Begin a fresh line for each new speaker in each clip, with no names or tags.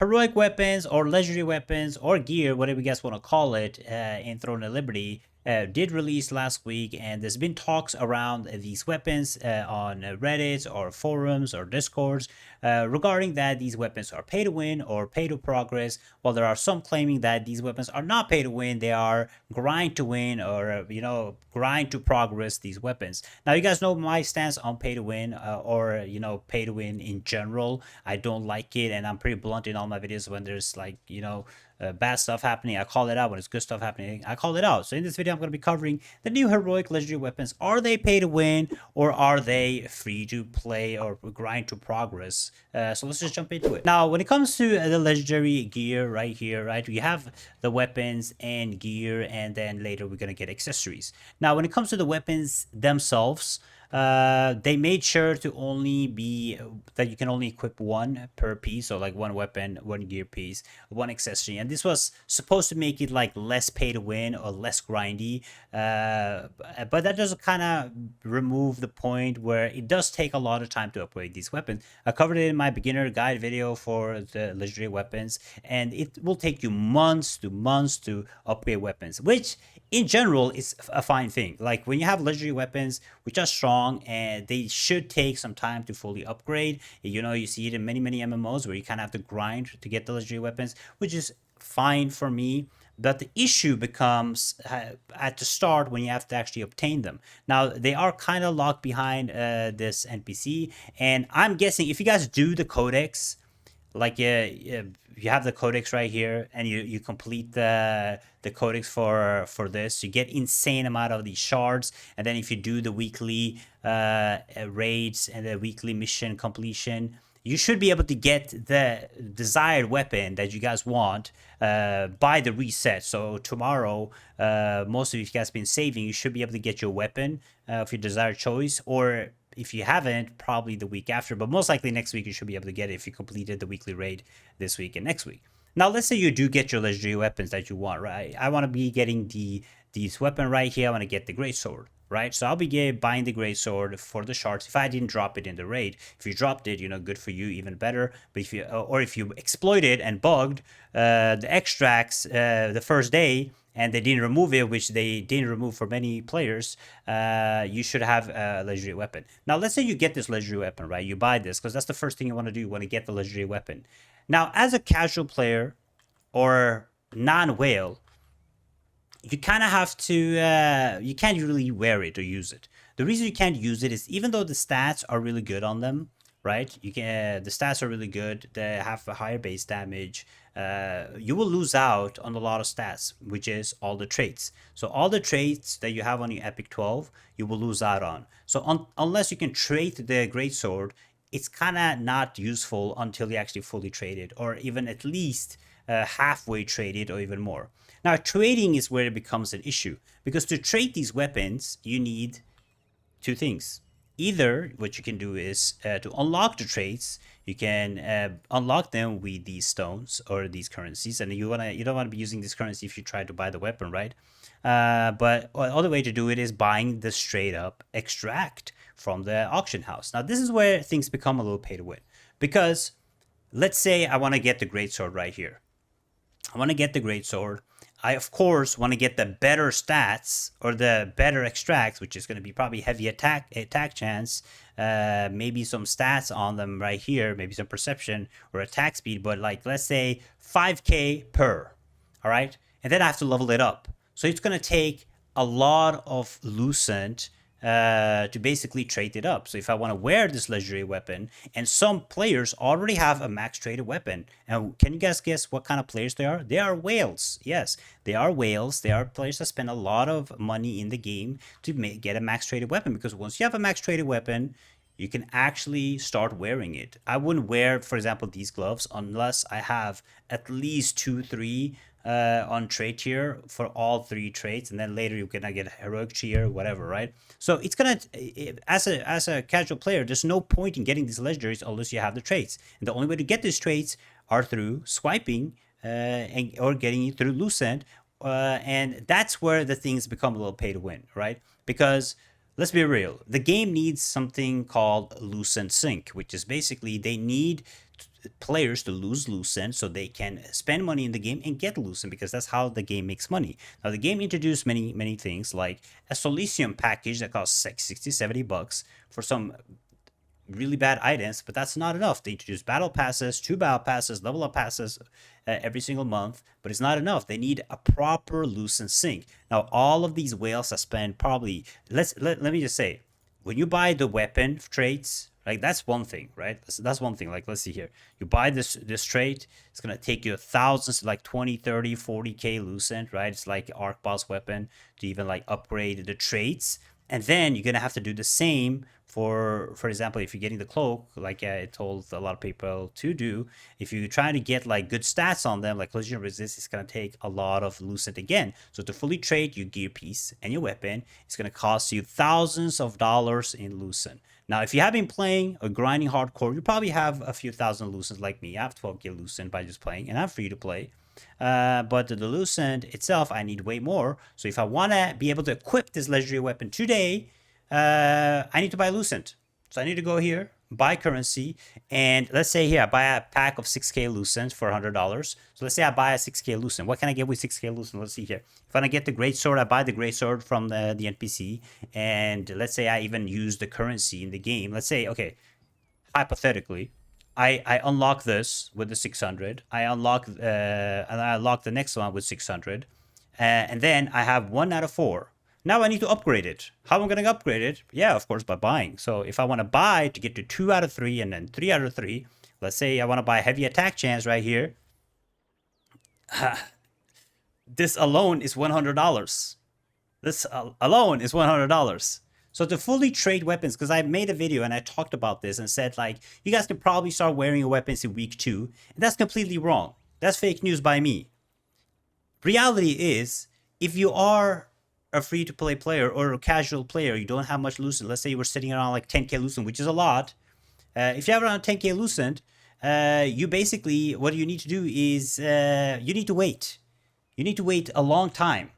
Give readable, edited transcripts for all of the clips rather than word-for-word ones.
Heroic weapons or legendary weapons or gear, whatever you guys want to call it, in Throne of Liberty did release last week, and there's been talks around these weapons on Reddit or forums or discords regarding that these weapons are pay to win or pay to progress. While there are some claiming that these weapons are not pay to win, they are grind to win or grind to progress these weapons. Now you guys know my stance on pay to win or pay to win in general. I don't like it, and I'm pretty blunt in all my videos when there's bad stuff happening. I call it out. When it's good stuff happening, I call it out. So in this video, I'm going to be covering the new heroic legendary weapons. Are they pay to win or are they free to play or grind to progress? So let's just jump into it. Now, when it comes to the legendary gear right here, right, we have the weapons and gear, and then later we're going to get accessories. Now, when it comes to the weapons themselves, they made sure to only be that you can only equip one per piece, so like one weapon, one gear piece, one accessory, and this was supposed to make it like less pay to win or less grindy, but that does kind of remove the point where it does take a lot of time to upgrade these weapons. I covered it in my beginner guide video for the legendary weapons, and it will take you months to upgrade weapons, which in general is a fine thing. Like when you have legendary weapons which are strong, and they should take some time to fully upgrade. You see it in many MMOs where you kind of have to grind to get the legendary weapons, which is fine for me. But the issue becomes at the start when you have to actually obtain them. Now they are kind of locked behind this NPC, and I'm guessing if you guys do the codex, like you have the codex right here, and you complete the codex for this, you get insane amount of these shards, and then if you do the weekly raids and the weekly mission completion, you should be able to get the desired weapon that you guys want by the reset. So tomorrow, most of you guys been saving, you should be able to get your weapon of your desired choice, or if you haven't, probably the week after, but most likely next week you should be able to get it if you completed the weekly raid this week and next week. Now, let's say you do get your legendary weapons that you want, right? I want to be getting these weapon right here. I want to get the great sword, right? So I'll be buying the great sword for the shards. If I didn't drop it in the raid, if you dropped it, good for you, even better. But if you or if you exploited and bugged the extracts the first day, and they didn't remove it, which they didn't remove for many players, you should have a legendary weapon. Now, let's say you get this legendary weapon, right? You buy this, because that's the first thing you want to do. You want to get the legendary weapon. Now, as a casual player or non-whale, you kind of have to, you can't really wear it or use it. The reason you can't use it is even though the stats are really good on them, right? The stats are really good. They have a higher base damage. You will lose out on a lot of stats, which is all the traits. So all the traits that you have on your Epic 12, you will lose out on. So unless you can trait the great sword, it's kind of not useful until you actually fully trade it, or even at least halfway trade it, or even more. Now, trading is where it becomes an issue, because to trade these weapons, you need two things. Either what you can do is to unlock the traits, you can unlock them with these stones or these currencies, and you don't want to be using this currency if you try to buy the weapon, right? But the other way to do it is buying the straight up extract from the auction house. Now this is where things become a little pay to win, because let's say I want to get the great sword right here. I want to get the great sword. I, of course, want to get the better stats or the better extracts, which is going to be probably heavy attack chance, maybe some stats on them right here, maybe some perception or attack speed, but like, let's say 5k per, all right? And then I have to level it up. So it's going to take a lot of Lucent to basically trade it up. So if I want to wear this legendary weapon, and some players already have a max traded weapon, and can you guys guess what kind of players they are? They are whales. Yes, they are whales. They are players that spend a lot of money in the game to get a max traded weapon, because once you have a max traded weapon, you can actually start wearing it. I wouldn't wear, for example, these gloves unless I have at least 2-3 on trade tier for all 3 traits, and then later you're gonna get heroic tier, whatever, right? So it's gonna, as a casual player, there's no point in getting these legendaries unless you have the traits, and the only way to get these traits are through swiping or getting it through Lucent, and that's where the things become a little pay to win, right? Because let's be real, the game needs something called Lucent Sync, which is basically they need players to lose Lucent so they can spend money in the game and get Lucent, because that's how the game makes money. Now the game introduced many things like a Solicium package that costs like 60-70 bucks for some really bad items, but that's not enough. They introduce battle passes, 2 battle passes, level up passes every single month, but it's not enough. They need a proper Lucent sync. Now all of these whales that spend probably, let me just say, when you buy the weapon traits, like that's one thing, right? That's one thing. Like, let's see here. You buy this trait, it's gonna take you thousands, like 20, 30, 40k Lucent, right? It's like Arc Boss weapon to even like upgrade the traits. And then you're gonna have to do the same for example, if you're getting the cloak, like I told a lot of people to do, if you're trying to get like good stats on them, like collision resist, it's gonna take a lot of Lucent again. So to fully trade your gear piece and your weapon, it's gonna cost you thousands of dollars in Lucent. Now, if you have been playing or grinding hardcore, you probably have a few thousand Lucent like me. I have 12k Lucent by just playing, and I'm free to play. But the Lucent itself, I need way more. So if I want to be able to equip this legendary weapon today, I need to buy Lucent. So I need to go here, buy currency, and let's say here I buy a pack of 6k Lucent for $100. So let's say I buy a 6k Lucent. What can I get with 6k Lucent? Let's see here. If I want to get the great sword, I buy the great sword from the NPC, and let's say I even use the currency in the game. Let's say, okay, hypothetically, I unlock this with the 600. I unlock and I unlock the next one with 600, and then I have 1 out of 4. Now I need to upgrade it. How am I going to upgrade it? Yeah, of course, by buying. So if I want to buy to get to 2 out of 3 and then 3 out of 3, let's say I want to buy heavy attack chance right here. This alone is $100. This alone is $100. So to fully trade weapons, because I made a video and I talked about this and said, like, you guys can probably start wearing your weapons in week 2. And that's completely wrong. That's fake news by me. Reality is, if you are a free-to-play player or a casual player, you don't have much Lucent. Let's say you were sitting around like 10k Lucent, which is a lot. If you have around 10k Lucent, you basically, what you need to do is you need to wait. You need to wait a long time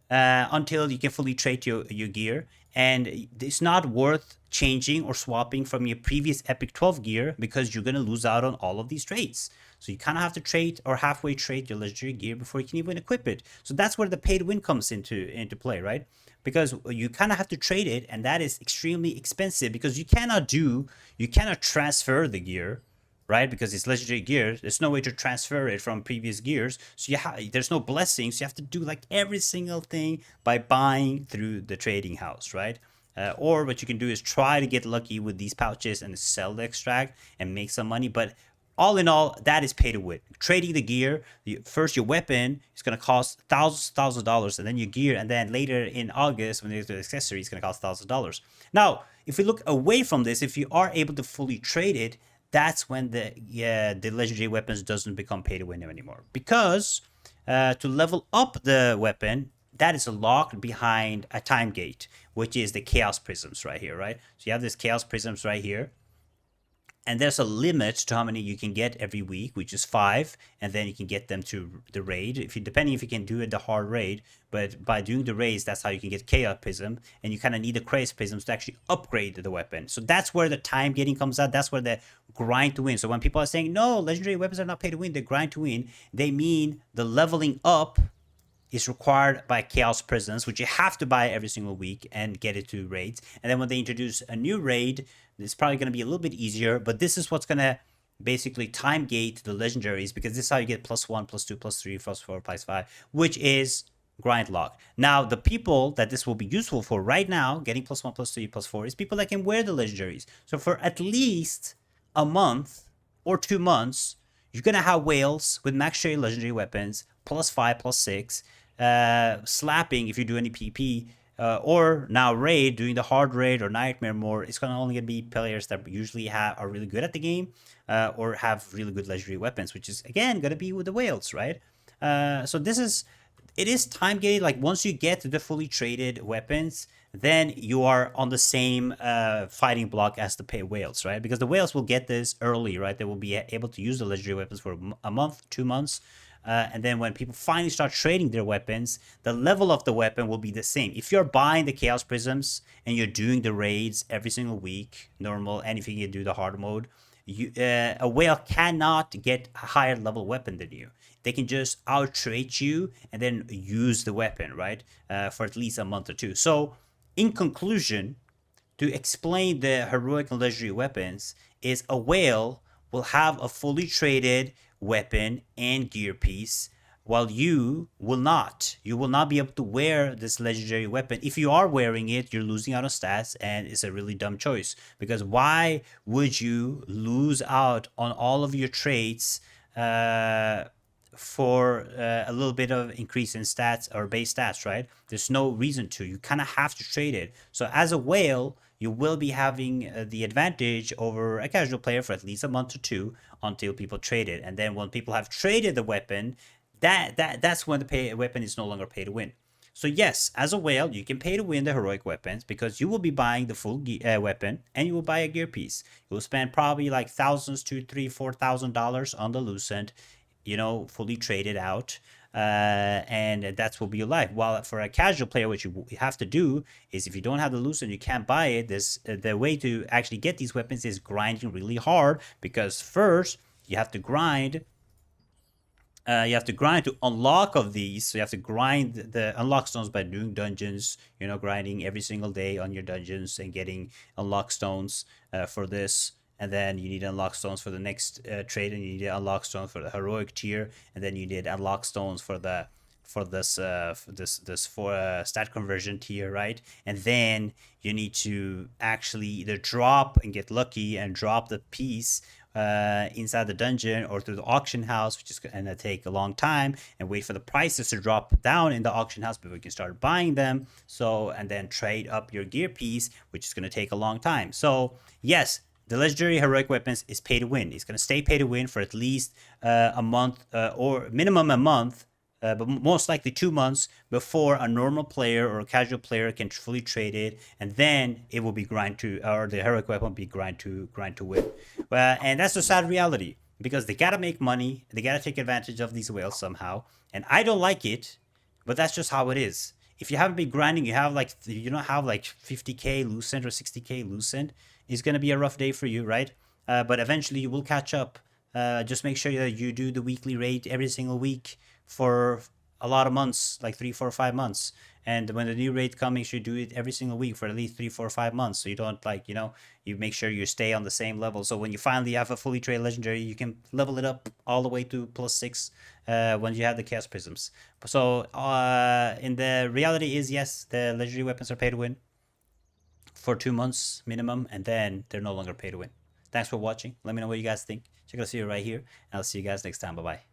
until you can fully trade your gear. And it's not worth changing or swapping from your previous Epic 12 gear because you're going to lose out on all of these trades. So you kind of have to trade or halfway trade your legendary gear before you can even equip it. So that's where the pay to win comes into play, right? Because you kind of have to trade it, and that is extremely expensive because you cannot transfer the gear, right? Because it's legendary gear. There's no way to transfer it from previous gears. So there's no blessings. You have to do like every single thing by buying through the trading house, right? Or what you can do is try to get lucky with these pouches and sell the extract and make some money. But all in all, that is pay to win. Trading the gear, first your weapon is going to cost thousands of dollars, and then your gear, and then later in August when there's the accessory, it's going to cost $1,000. Now, if we look away from this, if you are able to fully trade it, that's when the legendary weapons doesn't become pay to win anymore. Because to level up the weapon, that is locked behind a time gate, which is the Chaos Prisms right here, right? So you have this Chaos Prisms right here. And there's a limit to how many you can get every week, which is 5, and then you can get them to the raid. Depending if you can do it the hard raid, but by doing the raids, that's how you can get Chaos Prism, and you kind of need the Chaos Prisms to actually upgrade the weapon. So that's where the time getting comes out. That's where the grind to win. So when people are saying no, legendary weapons are not pay to win, they grind to win, they mean the leveling up is required by Chaos Prisms, which you have to buy every single week and get it to raids. And then when they introduce a new raid, it's probably going to be a little bit easier, but this is what's going to basically time gate the legendaries, because this is how you get +1, +2, +3, +4, +5, which is grind lock. Now, the people that this will be useful for right now, getting +1, +3, +4, is people that can wear the legendaries. So for at least a month or 2 months, you're going to have whales with max share legendary weapons, +5, +6, slapping if you do any PP, or now raid, doing the hard raid or nightmare mode. It's only gonna be players that usually are really good at the game, or have really good legendary weapons, which is again gonna be with the whales, right? So it is time gated. Like once you get the fully traded weapons, then you are on the same fighting block as the pay whales, right? Because the whales will get this early, right? They will be able to use the legendary weapons for a month, 2 months. And then when people finally start trading their weapons, the level of the weapon will be the same. If you're buying the Chaos Prisms and you're doing the raids every single week, normal, and if you can do the hard mode, a whale cannot get a higher level weapon than you. They can just outtrade you and then use the weapon, right? For at least a month or two. So, in conclusion, to explain the heroic and legendary weapons is a whale will have a fully traded weapon and gear piece, while you will not. You will not be able to wear this legendary weapon. If you are wearing it, you're losing out on stats, and it's a really dumb choice. Because why would you lose out on all of your traits for a little bit of increase in stats or base stats, right? There's no reason to. You kind of have to trade it. So as a whale, you will be having the advantage over a casual player for at least a month or two until people trade it. And then when people have traded the weapon, that's when the weapon is no longer pay to win. So yes, as a whale, you can pay to win the heroic weapons because you will be buying the full weapon and you will buy a gear piece. You will spend probably like thousands, $2,000, $3,000, $4,000 on the Lucent, fully traded out. And that's will be your life. While for a casual player, what you have to do is if you don't have the Lucent, you can't buy it. The way to actually get these weapons is grinding really hard, because first you have to grind. You have to grind to unlock of these. So you have to grind the unlock stones by doing dungeons, grinding every single day on your dungeons and getting unlock stones for this. And then you need unlock stones for the next trade, and you need unlock stones for the heroic tier, and then you need unlock stones for this stat conversion tier, right? And then you need to actually either drop and get lucky and drop the piece inside the dungeon or through the auction house, which is going to take a long time, and wait for the prices to drop down in the auction house before you can start buying them. So, and then trade up your gear piece, which is going to take a long time. So yes, the legendary heroic weapons is pay to win. It's going to stay pay to win for at least a month or minimum a month, but most likely 2 months before a normal player or a casual player can fully trade it, and then it will be grind to, or the heroic weapon will be grind to win. And that's the sad reality, because they gotta make money, they gotta take advantage of these whales somehow, and I don't like it, but that's just how it is. If you haven't been grinding, you don't have like 50k Lucent or 60k Lucent, it's gonna be a rough day for you, right? But eventually you will catch up. Just make sure that you do the weekly raid every single week for a lot of months, like 3, 4, 5 months. And when the new raid comes, make sure you do it every single week for at least 3, 4, 5 months. So you don't you make sure you stay on the same level. So when you finally have a fully traded legendary, you can level it up all the way to +6 when you have the chaos prisms. So in the reality is, yes, the legendary weapons are pay to win for 2 months minimum, and then they're no longer pay to win. Thanks for watching. Let me know what you guys think. Check out the video right here, and I'll see you guys next time. Bye bye.